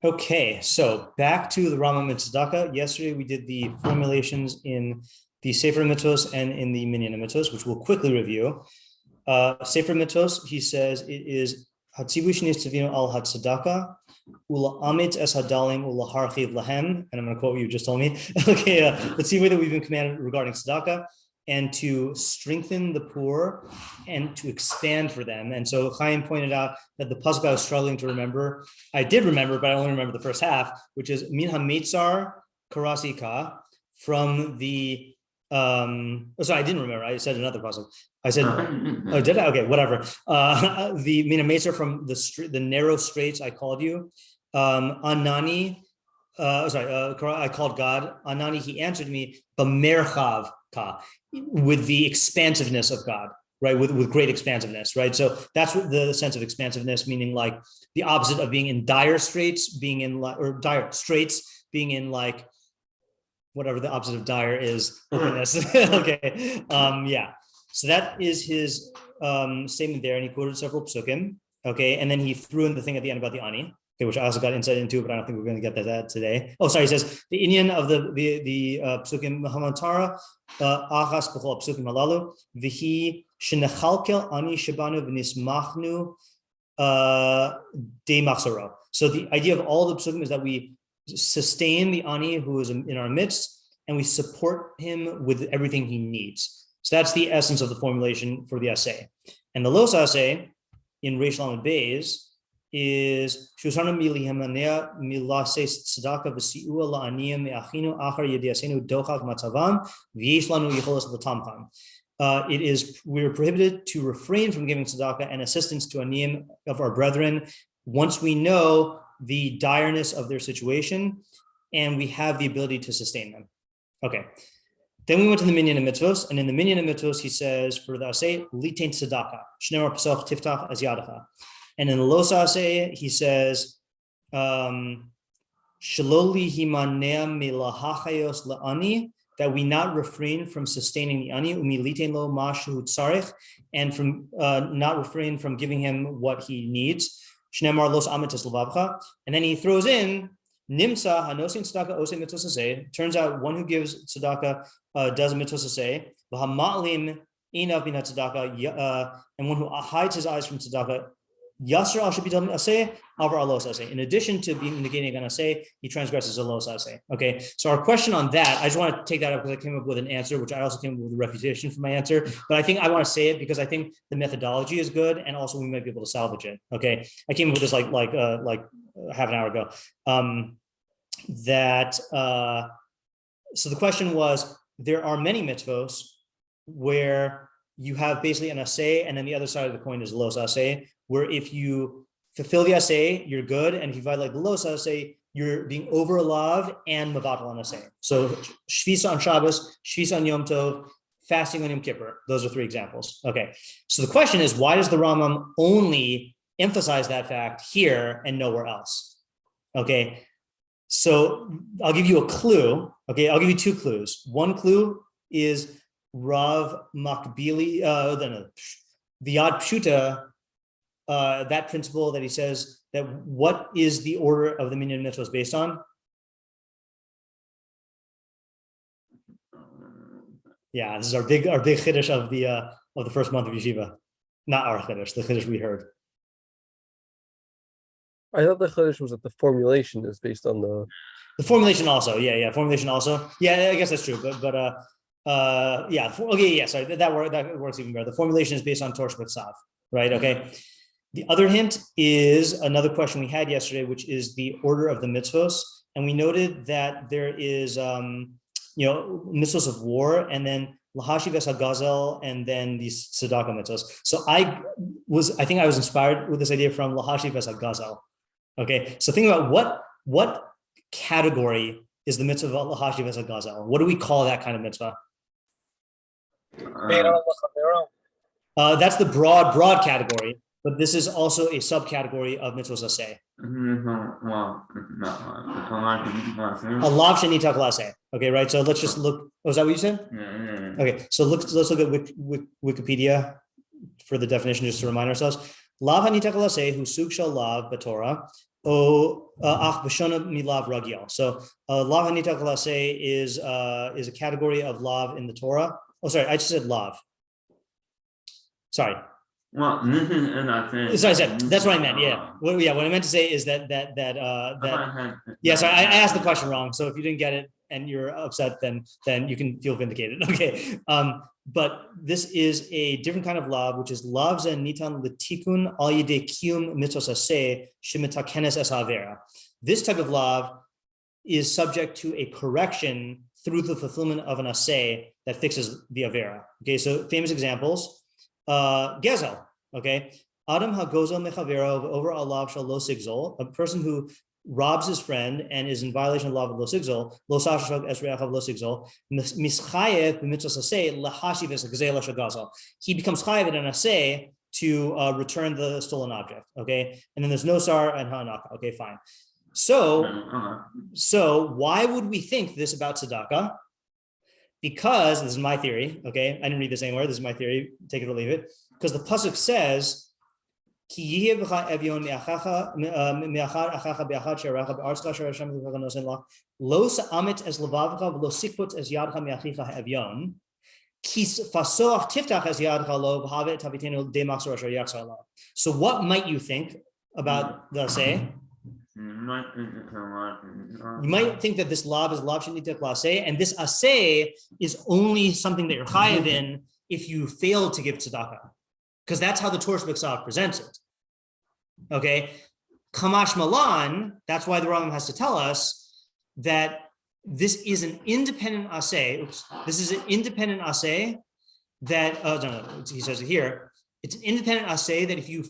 Okay, so back to the Rambam Tzedakah. Yesterday we did the formulations in the Sefer Mitzvos and in the Minyan Mitzvos, which we'll quickly review. Sefer Mitzvos, he says it is Hatzivu shnis tzivinu al hatzedakah ula amit es hadalim ula harchiv lahem, and I'm going to quote what you just told me. Okay, let's see whether we've been commanded regarding tzedakah and to strengthen the poor and to expand for them. And so Chaim pointed out that the pasuk I was struggling to remember, I did remember, but I only remember the first half, which is min ha-metzar karasika, from the sorry, I didn't remember. I said another pasuk. I said, oh, did I? Okay, whatever. The min ha-metzar, from the narrow straits I called you. Anani, I called God. Anani, he answered me, b'merchav ka, with the expansiveness of God, right? With great expansiveness, right? So that's what the sense of expansiveness, meaning like the opposite of being in dire straits, being in dire straits, being in like whatever the opposite of dire is, openness. Okay, yeah. So that is his statement there, and he quoted several psukim. Okay, and then he threw in the thing at the end about the ani. Okay, which I also got insight into, but I don't think we're going to get that today. Oh, sorry. He says the inyan of the psukim hamantara achas b'chol psukim halalu v'hi shenechalkel ani shabanu v'nismachnu de machzoro. So the idea of all the psukim is that we sustain the ani who is in our midst, and we support him with everything he needs. So that's the essence of the formulation for the assay. And the los assay in Reish Lamed Beis is Shusana milihamanea milase tzedakah v'siua la'aniyim me'achinu achar yediasenu dochak matzavam v'yesh lanu yicholos l'tamcham. It is, we are prohibited to refrain from giving tzedakah and assistance to aniyim of our brethren once we know the direness of their situation and we have the ability to sustain them. Okay. Then we went to the Minyan Mitzvos, and in the Minyan Mitzvos, he says for the Aseh, litain tzedakah, shneimar pesach tiftach az yadacha. And in the Los Aseh, he says, shaloli himanea milahachayos la'ani, that we not refrain from sustaining the ani, umilitain lo mashu tzarich, and from not refrain from giving him what he needs. Shneimar los amitas levavcha. And then he throws in, Nimsa hanosin tzedakah ose mitzvos aseh. Turns out one who gives tzedakah does a mitzvos aseh. V'hama'lim inav min tzedakah, and one who hides his eyes from tzedakah. Yasser al shabitam aseh avar alos aseh. In addition to being negating an aseh, he transgresses a los aseh. Okay, so our question on that, I just want to take that up because I came up with an answer, which I also came up with a refutation for my answer. But I think I want to say it because I think the methodology is good, and also we might be able to salvage it. Okay, I came up with this like half an hour ago. So the question was, there are many mitzvos where you have basically an aseh, and then the other side of the coin is los aseh, where if you fulfill the aseh, you're good, and if you violate the los aseh, you're being over alav and mavatal on aseh. So shvisa on Shabbos, shvisa on Yom Tov, fasting on Yom Kippur. Those are three examples. Okay, so the question is, why does the Rambam only emphasize that fact here and nowhere else? Okay, so I'll give you a clue. Okay, I'll give you two clues. One clue is Rav Makbili, the Yad Pshuta, that principle that he says that what is the order of the Minyan Mitzvos based on? Yeah, this is our big chiddush of the first month of yeshiva. Not our chiddush, the chiddush we heard. I thought the chiddush was that the formulation is based on the formulation also. Yeah, formulation also. Yeah, I guess that's true. But yeah. Okay, yeah. Sorry, that works even better. The formulation is based on Torah Shebetzav, right? Okay. The other hint is another question we had yesterday, which is the order of the mitzvos, and we noted that there is mitzvos of war, and then Lahashi Gazel, and then these tzedakah mitzvos. So I think I was inspired with this idea from Lahashi Gazel. Okay, so think about what category is the mitzvah of Lahashi Gazel? What do we call that kind of mitzvah? That's the broad category, but this is also a subcategory of mitzvos aseh. Alav sheni taklase. Okay, right. So let's just look. Oh, is that what you said? Okay, so let's look at Wikipedia for the definition, just to remind ourselves. Lav hani taklase hu sug shel lav b'Torah ach b'shona milav ragil. So lav hanita tase is a category of lav in the Torah. Oh, sorry, I just said lav. Sorry. Well, this is and I think. Sorry, that's what I meant. Yeah. What I meant to say is that. Yeah. Sorry, I asked the question wrong. So if you didn't get it and you're upset, then you can feel vindicated. Okay. But this is a different kind of lav, which is lav zen nitan l'tikun al yidei kiyum mitzvos aseh shemitakenes es havera. This type of lav is subject to a correction through the fulfillment of an aseh that fixes the avera. Okay. So famous examples. Gezel, okay. Adam hagozel mechavero over alav shal lo sigzol, a person who robs his friend and is in violation of law of lo sigzol, lo sashashog esreach of lo sigzol, mischayev b'mitzvos aseh lahashiv es gzeila shagazel. He becomes chayev in an aseh to return the stolen object, okay. And then there's no sar and hanaka, okay, fine. So why would we think this about tzedakah? Because this is my theory, okay? I didn't read this anywhere. This is my theory. Take it or leave it. Because the pasuk says, "Ki yiheh evyon me'achacha me'achad be'achad she'arecha be'artzcha she'Hashem levacha nosen lach lo sa'amit es levavcha v'lo sikput es yadcha me'achicha evyon ki fasoach tiftach es yadcha lo v'havet tavitenu de'machzor asher yachzor lo." So what might you think about the say? You might think that this lav is lav shenitek aseh, and this aseh is only something that you're chayav in if you fail to give tzedakah, because that's how the Torah presents it. Okay, kamash malan. That's why the Rambam has to tell us that this is an independent aseh. This is an independent aseh that no, he says it here. It's an independent aseh that if you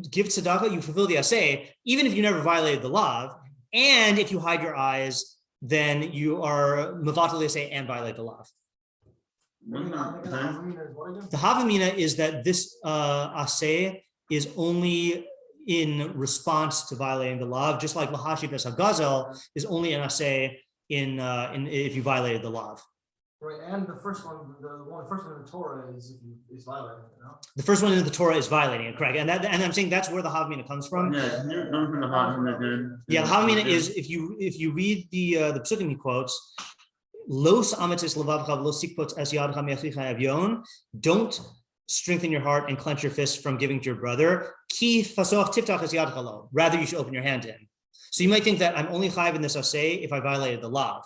give tzedakah, you fulfill the aseh, even if you never violated the lav, and if you hide your eyes, then you are mevatel the aseh and violate the lav. The havamina is that this aseh is only in response to violating the lav, just like lahashif es hagazel is only an aseh in if you violated the lav. Right, and the first one in the Torah is violating it, no? The first one in the Torah is violating it, correct? And I'm saying that's where the havamina comes from. Yeah, the havamina is if you read the psukim he quotes, Los amitis levavcha lo sikpot es yadcha me'achicha evyon. Don't strengthen your heart and clench your fist from giving to your brother. Ki fasoch tiftach es yadcha lo. Rather, you should open your hand to him. So you might think that I'm only chayav in this aseh if I violated the lav.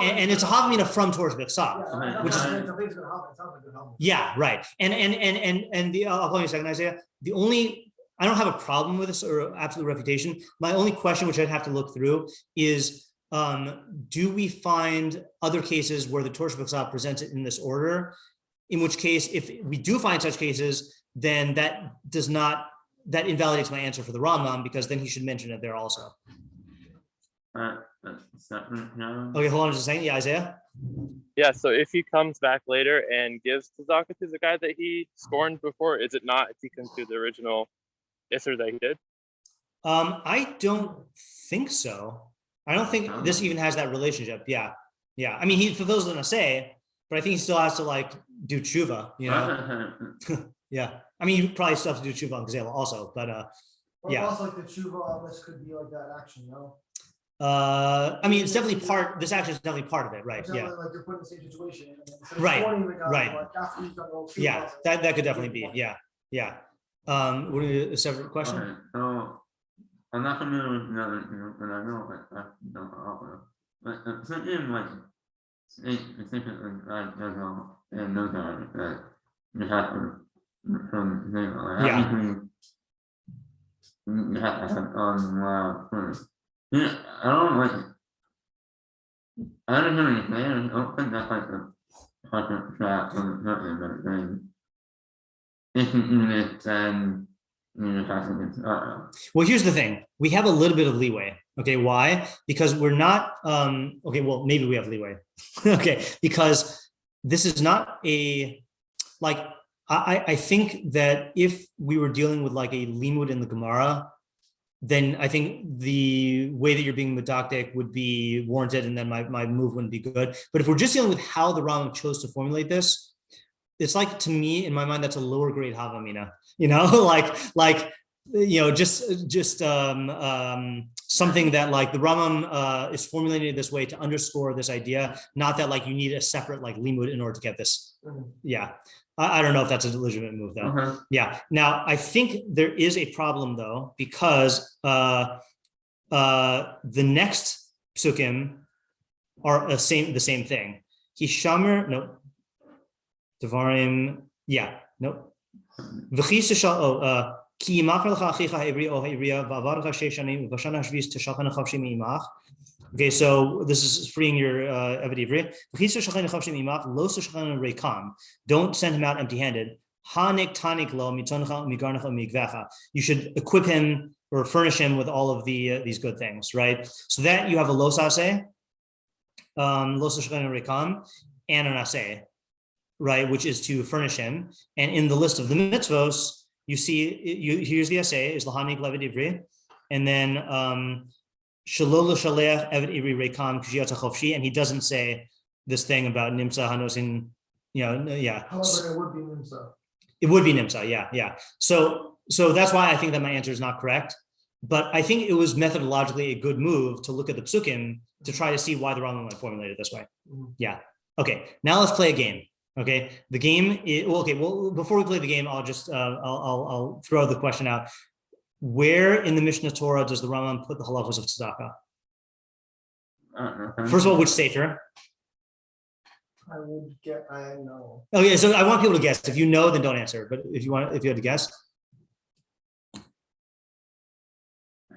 And it's a havamina from Torah's B'Ksav, which is right. And the I'll call you a second, Isaiah. The only I don't have a problem with this or absolute refutation. My only question, which I'd have to look through, is do we find other cases where the Torah's B'Ksav presents it in this order? In which case, if we do find such cases, then that invalidates my answer for the Rambam, because then he should mention it there also. Okay, hold on just a second. Yeah, Isaiah? Yeah, so if he comes back later and gives tzedakah to the guy that he scorned before, is it not taken to the original isser that he did? I don't think so. I don't think this even has that relationship. Yeah. I mean, he fulfills an aseh, but I think he still has to do tshuva, you know? Yeah. I mean, you probably still have to do tshuva on Gazela also, but yeah. Also, the tshuva on this could be like that action, you know? I mean, it's definitely this action is definitely part of it, right? Yeah. Like you're put in the same situation. Right. Yeah, that could definitely be. Yeah. What is a separate question? Okay, so I'm not familiar with another, but I know but something specifically like and those are that you have to from you have to have on first. Yeah, I don't really say I don't think that's like a fucking trap or something, but then if you do this, then you have to get Well, here's the thing. We have a little bit of leeway. Okay, why? Because we're not okay, well, maybe we have leeway. Okay, because this is not I think that if we were dealing with like a limud in the Gemara, then I think the way that you're being medactic would be warranted, and then my move wouldn't be good. But if we're just dealing with how the Rambam chose to formulate this, it's like, to me, in my mind, that's a lower grade havamina. You know, like just something that like the Rambam is formulated this way to underscore this idea, not that like you need a separate like limud in order to get this. Yeah, I don't know if that's a legitimate move though. Yeah. Now I think there is a problem though, because the next psukim are the same thing. Hishamer, no. Dvarim, yeah, no. Okay, so this is freeing your Eved Ivri. Don't send him out empty-handed. You should equip him or furnish him with all of these good things, right? So that you have a los aseh, and an aseh, right, which is to furnish him. And in the list of the mitzvos, you see, here's the essay, is Lahanik Levid Ivri, and then Shalol Shalech Eved Ivri Rekam Kshiyat Chofshi, and he doesn't say this thing about Nimsa Hanosin, yeah. However, it would be Nimsa. It would be Nimsa, yeah. So that's why I think that my answer is not correct. But I think it was methodologically a good move to look at the psukim to try to see why the Rambam might formulate it this way. Yeah. Okay. Now let's play a game. Okay, the game is well. Before we play the game, I'll just I'll throw the question out. Where in the Mishneh Torah does the Rambam put the halachos of tzedakah? First of all, which sefer? I know. Okay, so I want people to guess. If you know, then don't answer. But if you had to guess,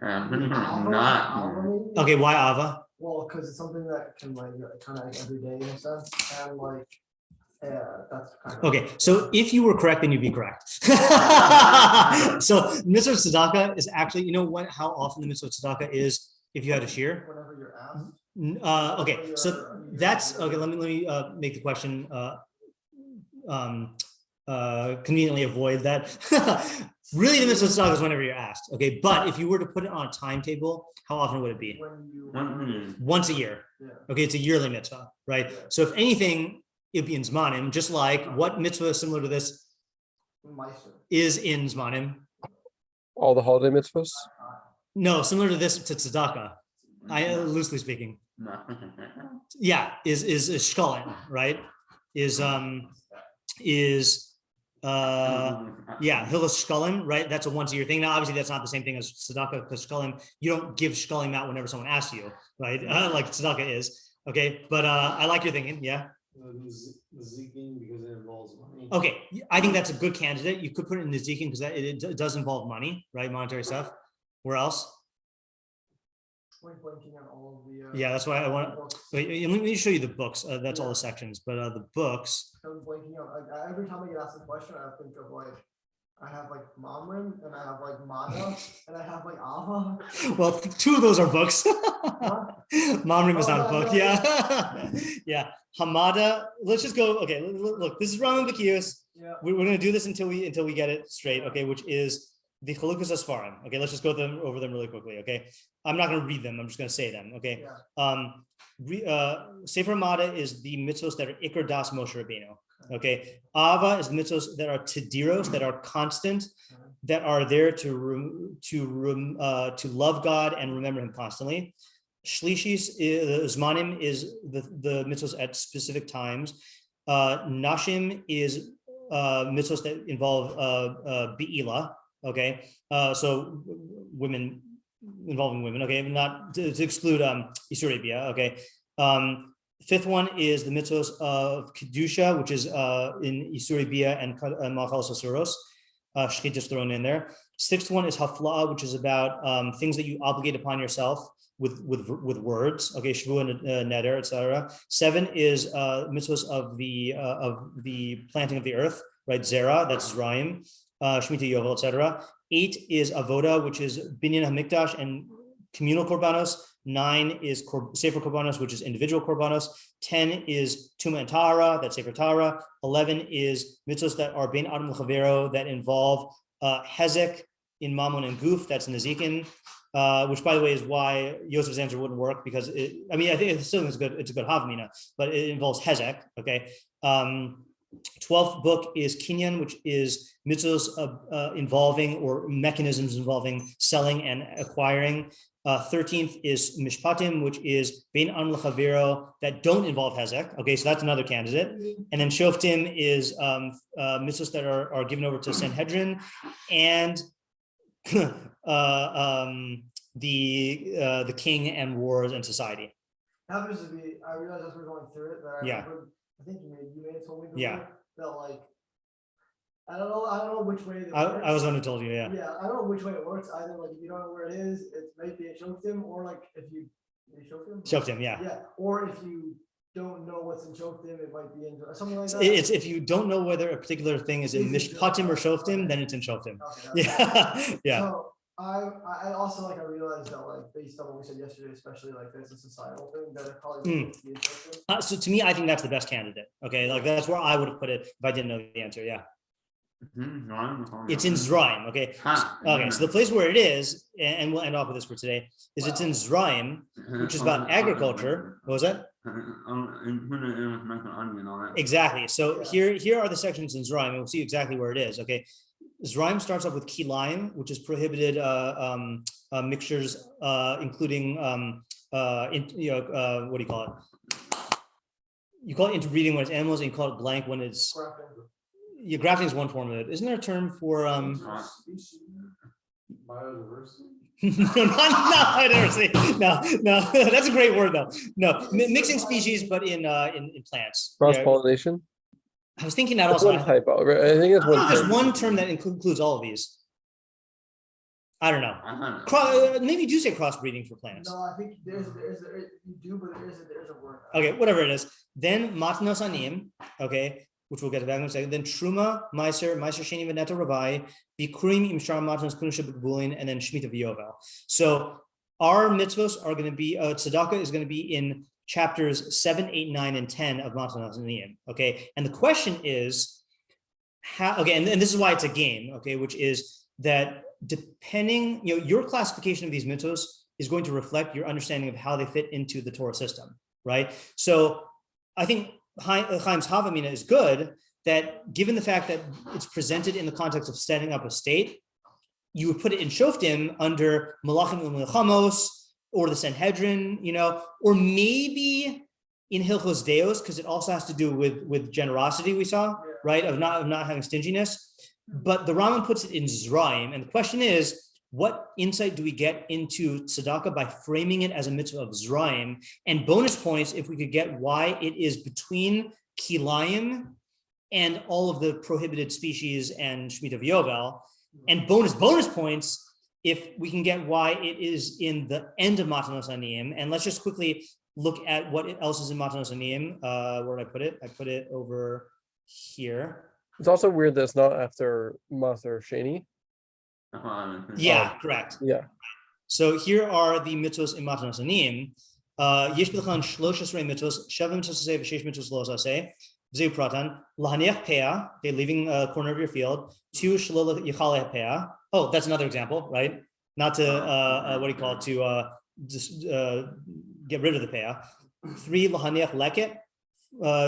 not. Okay, why Ava? Well, because it's something that can like kind of like every day in a sense, and like. Yeah, that's kind of okay. So if you were correct, then you'd be correct. So mitzvah of tzedakah is actually, how often the mitzvah of tzedakah is if you had a shiur? Whenever you're asked. Okay, so that's okay. Let me make the question conveniently avoid that. Really, the mitzvah of tzedakah is whenever you're asked. Okay, but if you were to put it on a timetable, how often would it be? Once a year. Yeah. Okay, it's a yearly mitzvah, right? Yeah. So if anything, it'd be in Zmanim, just like what mitzvah similar to this is in Zmanim? All the holiday mitzvahs? No, similar to this, to tzedakah. Loosely speaking. Yeah, is shkolim, right? Is Hilchos shkolim, right? That's a once a year thing. Now, obviously, that's not the same thing as tzedakah, because shkolim, you don't give shkolim out whenever someone asks you, right? Like tzedakah is. Okay, but I like your thinking, yeah. Nezikin because it involves money. Okay, I think that's a good candidate. You could put it in Nezikin because it does involve money, right? Monetary stuff. Where else? Yeah, that's why I want. Wait, let me show you the books. That's all the sections, but the books. I'm blanking on. Every time I get asked a question, I think of like. I have like Mamrin, and I have like Mada, and I have like Ava. Well, two of those are books. Mamrim is not a book. Yeah. Yeah. Hamada. Let's just go. Okay. Look, this is Rambam Bekius. Yeah. We're going to do this until we get it straight. Okay. Which is the Chalukos Asfarim. Okay. Let's just go over them really quickly. Okay. I'm not going to read them. I'm just going to say them. Okay. Yeah. Sefer Mada is the mitzvos that are Iker Das Moshe Rabbeinu. Okay, Ava is the mitzvos that are tediros, that are constant, that are there to love God and remember Him constantly. Shlishis, Zmanim is the mitzvos at specific times. Nashim is mitzvos that involve be'ila. Okay, so women involving women. Okay, not to exclude Isur Arabia. Okay. Fifth one is the mitzvos of kedusha, which is in Isur Bia and Malchus Asuros. Shechit is thrown in there. Sixth one is hafla'ah, which is about things that you obligate upon yourself with words. Okay, shvu and neder, etc. 7 is mitzvos of the planting of the earth, right? Zera, that's Zrayim, Shemitah Yovel, etc. 8 is avoda, which is binyan hamikdash and communal korbanos. 9 is Sefer Korbanos, which is individual Korbanos. 10 is Tuma and Tahara, that's Sefer Tahara. 11 is mitzvos that are Bein Adam L'Chavero, that involve Hezek in Mammon and Guf, that's Nezikin, which, by the way, is why Yosef's answer wouldn't work, because I think it still is good. It's a good Havmina, but it involves Hezek, okay? 12th book is Kinyan, which is mitzvos involving or mechanisms involving selling and acquiring. 13th is Mishpatim, which is Bein An L'Chavero that don't involve Hezek. Okay, so that's another candidate. And then Shoftim is mitzvos that are given over to Sanhedrin, and the king and wars and society. Happens to be, I realized as we're going through it that I remember, I think you may have told me before that like I don't know which way it works. I was the one who told you, yeah. Yeah, I don't know which way it works. Either like if you don't know where it is, it might be a Shoftim, or like if you Shoftim? Shoftim, yeah. Yeah, or if you don't know what's in Shoftim, it might be in something like that. It's if you don't know whether a particular thing is in Mishpatim or Shoftim, then it's in Shoftim. Okay, yeah. So I also like I realized that like based on what we said yesterday, especially like there's a societal thing that it probably needs to be in Shoftim. So to me, I think that's the best candidate. Okay, like that's where I would have put it if I didn't know the answer. Yeah. It's in Zraim. Okay. Okay. So the place where it is, and we'll end off with this for today, is it's in Zraim, which is about agriculture. What was that? Exactly. So here are the sections in Zraim, and we'll see exactly where it is. Okay. Zraim starts off with kilayim, which is prohibited mixtures, including what do you call it? You call it interbreeding when it's animals, and you call it blank when it's. Your grafting is one form of it. Isn't there a term for biodiversity? No, not biodiversity. No, that's a great word though. No, mixing species, but in plants. Cross-pollination. I was thinking that That's also. one typo, right? I think it's one. There's one term that includes all of these. I don't know. Maybe you do say crossbreeding for plants. No, I think there's you do, but there's a word. Okay, whatever it is. Then Matnos Aniyim. Okay. Which we'll get to back in a second. Then Truma, Meiser Sheni Veneta Rabai, Bikurim Imshar Matnos Kunusha B'Gvulin, and then Shemitah V'Yovel. So our mitzvos are going to be, tzedakah is going to be in chapters 7, 8, 9, and 10 of Matnos Aniyim. Okay, and the question is, how? Okay, and this is why it's a game. Okay, which is that depending, your classification of these mitzvos is going to reflect your understanding of how they fit into the Torah system, right? So I think Chaim's Havamina is good that given the fact that it's presented in the context of setting up a state, you would put it in Shoftim under Malachim U'Melchamos or the Sanhedrin, or maybe in Hilchos Deos, because it also has to do with generosity, we saw, right, of not having stinginess. But the Rambam puts it in Zraim, and the question is, what insight do we get into tzedakah by framing it as a mitzvah of Zraim? And bonus points if we could get why it is between kilayim and all of the prohibited species and Shemitah V'Yovel. And bonus points if we can get why it is in the end of Matnos Aniyim. And let's just quickly look at what else is in Matnos Aniyim. Where did I put it? I put it over here. It's also weird that it's not after Maser Sheni. Yeah, correct. Yeah. So here are the mitzvos in Matnos Aniyim. Yesh b'lechan 13 mitzvos, 7 mitzvos aseh, v'shesh mitzvos lo aseh. V'zeu pratan, lahaniach peah, okay, leaving a corner of your field. 2 shelo yichaleh peah. Oh, that's another example, right? Not to, what do you call it, to just get rid of the peah. 3 lahaniach leket,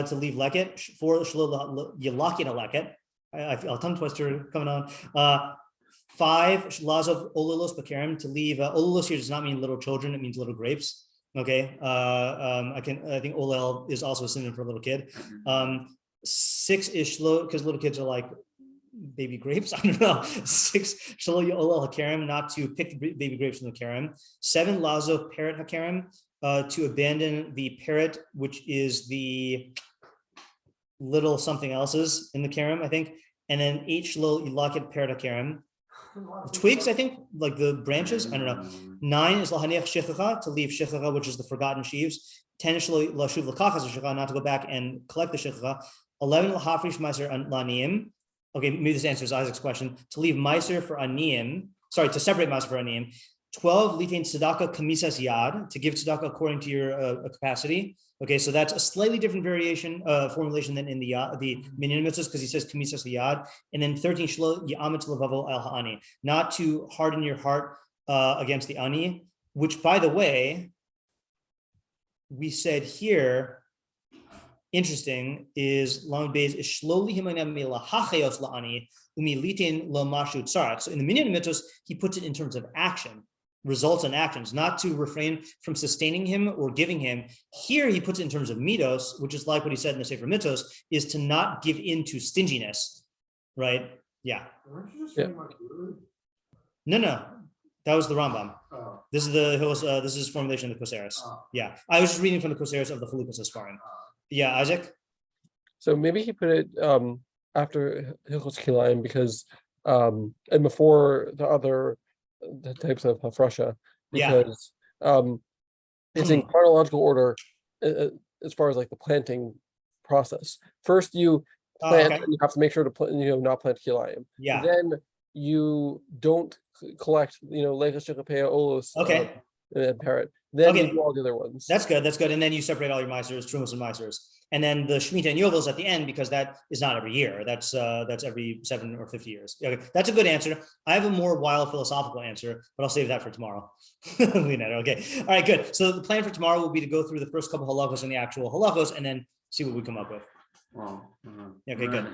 to leave leket. 4 shelo yilakit a leket. I feel a tongue twister coming on. 5 lazov olalos bakarim, to leave olalos here does not mean little children, it means little grapes. Okay, I think olel is also a synonym for a little kid. 6 is shlo, because little kids are like baby grapes. I don't know. 6 shlo olel hakarim, not to pick the baby grapes from the karim. 7 lazov parrot hakarim, to abandon the parrot, which is the little something else's in the karim, I think. And then 8 shlo ilakit parrot hakarim. Twigs, I think, like the branches. I don't know. 9 is lahaniach shechacha, to leave shechacha, which is the forgotten sheaves. 10 is lashuv lakachas shechacha, not to go back and collect the shechacha. 11 lahafrish meiser laniyim. Okay, maybe this answers Isaac's question. To leave meiser for aniyim. Sorry, to separate meiser for aniyim. 12 litain tzedakah kamisas yad, to give tzedakah according to your capacity. Okay, so that's a slightly different formulation than in the mini mitzvahs, because he says kamisas yad. And then 13 shlo ya'amitz levavo al ha'ani, not to harden your heart against the ani, which, by the way, we said here interesting is Lamed Beis is slowly lahachayos la'ani umilitin lo mashu tzarat. So in the Minyan Mitzvos, he puts it in terms of action, results and actions, not to refrain from sustaining him or giving him. Here he puts it in terms of midos, which is like what he said in the Sefer Mitzvos, is to not give in to stinginess, right? Yeah. Aren't you just Yeah. reading my word? No, that was the Rambam. Oh, This is the Hilchos, this is formulation of the Koseres. oh, Yeah, I was just reading from the Koseres of the Chalukos Asfarim. Yeah, Isaac. So maybe he put it after Hilchos Kilayim because and before the types of hafrasha, Yeah. because it's in chronological order as far as like the planting process. First you plant, Okay. and you have to make sure to not plant Kilayim. Yeah. Then you don't collect Leichos Shechapea Olos Okay. and parrot. Then Okay. you do all the other ones. That's good. That's good. And then you separate all your meisers, trumos and meisers, and then the shemitah and yovels at the end because that is not every year. That's every 7 or 50 years. Okay, that's a good answer. I have a more wild philosophical answer, but I'll save that for tomorrow. Okay. All right. Good. So the plan for tomorrow will be to go through the first couple halachos and the actual halachos, and then see what we come up with. Well, Okay, good.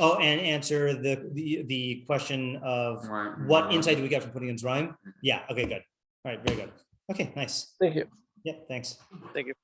Oh, and answer the question of what insight do we get from putting in Zrayim? Yeah. Okay. Good. All right. Very good. Okay. Nice. Thank you. Yeah. Thanks. Thank you.